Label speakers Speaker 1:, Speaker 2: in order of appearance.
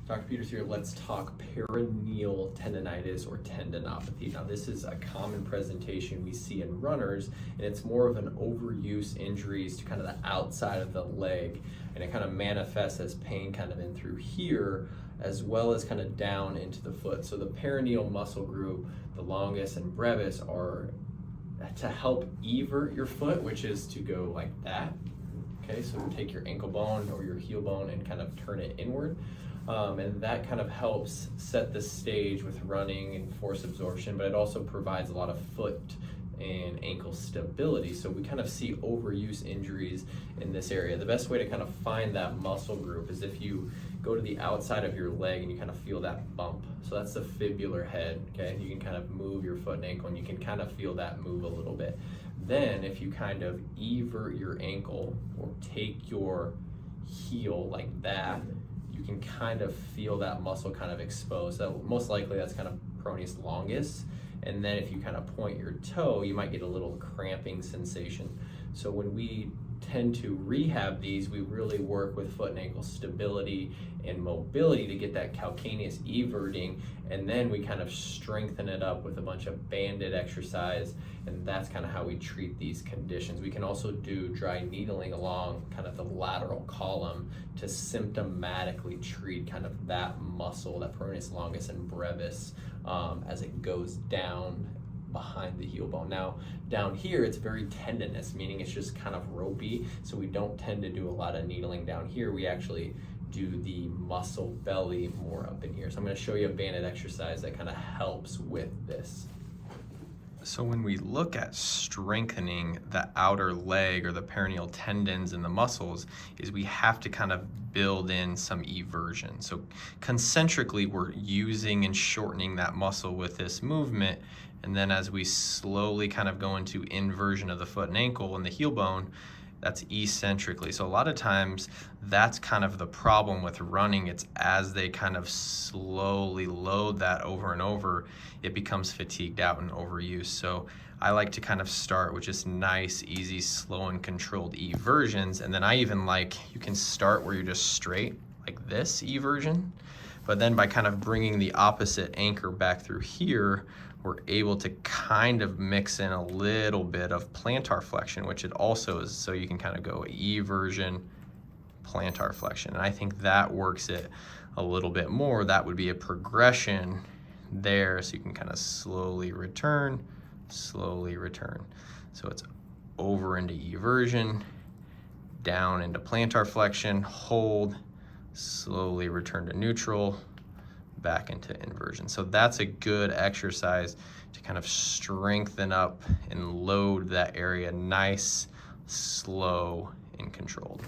Speaker 1: Dr. Peters here. Let's talk peroneal tendinitis or tendinopathy. Now, this is a common presentation we see in runners, and it's more of an overuse injuries to kind of the outside of the leg, and it kind of manifests as pain kind of in through here, as well as kind of down into the foot. So the peroneal muscle group, the longus and brevis, are to help evert your foot, which is to go like that. Okay, so take your ankle bone or your heel bone and kind of turn it inward. And that kind of helps set the stage with running and force absorption, but it also provides a lot of foot and ankle stability. So we kind of see overuse injuries in this area. The best way to kind of find that muscle group is if you go to the outside of your leg and you kind of feel that bump. So that's the fibular head, okay? You can kind of move your foot and ankle and you can kind of feel that move a little bit. Then if you kind of evert your ankle or take your heel like that, you can kind of feel that muscle kind of exposed. So most likely that's kind of peroneus longus. And then if you kind of point your toe, you might get a little cramping sensation. So when we tend to rehab these, we really work with foot and ankle stability and mobility to get that calcaneus everting, and then we kind of strengthen it up with a bunch of banded exercise, and that's kind of how we treat these conditions. We can also do dry needling along kind of the lateral column to symptomatically treat kind of that muscle, that peroneus longus and brevis, as it goes down behind the heel bone. Now, down here, it's very tendinous, meaning it's just kind of ropey, so we don't tend to do a lot of needling down here. We actually do the muscle belly more up in here. So I'm going to show you a banded exercise that kind of helps with this.
Speaker 2: So when we look at strengthening the outer leg or the peroneal tendons and the muscles, is we have to kind of build in some eversion. So concentrically, we're using and shortening that muscle with this movement. And then as we slowly kind of go into inversion of the foot and ankle and the heel bone, that's eccentrically. So a lot of times that's kind of the problem with running. It's as they kind of slowly load that over and over, it becomes fatigued out and overuse. So I like to kind of start with just nice, easy, slow and controlled eversions. And then I even like, you can start where you're just straight like this eversion, but then by kind of bringing the opposite anchor back through here, we're able to kind of mix in a little bit of plantar flexion, which it also is, so you can kind of go eversion, plantar flexion. And I think that works it a little bit more. That would be a progression there, so you can kind of slowly return. So it's over into eversion, down into plantar flexion, hold, slowly return to neutral, back into inversion. So that's a good exercise to kind of strengthen up and load that area nice, slow, and controlled.